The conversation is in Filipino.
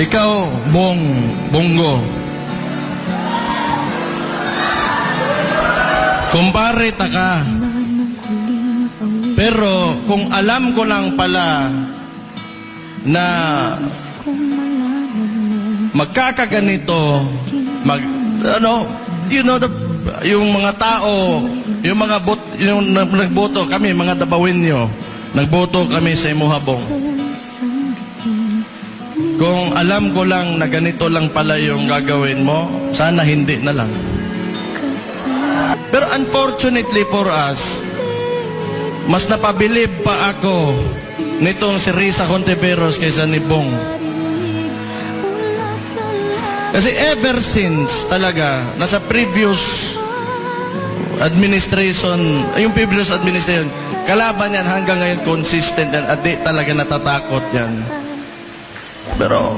Ikaw, Bongo. Kumpare ta ka. Pero kung alam ko lang pala na magkakaganito, yung mga tao, yung mga yung nagboto kami, mga Dabawinyo, nagboto kami sa Imuhabong. Kung alam ko lang na ganito lang pala yung gagawin mo, sana hindi na lang. Pero unfortunately for us, mas napabilib pa ako nitong si Risa Contiveros kaysa ni Bong. Kasi ever since talaga, nasa previous administration, kalaban yan hanggang ngayon consistent yan at di talaga natatakot yan. Pero,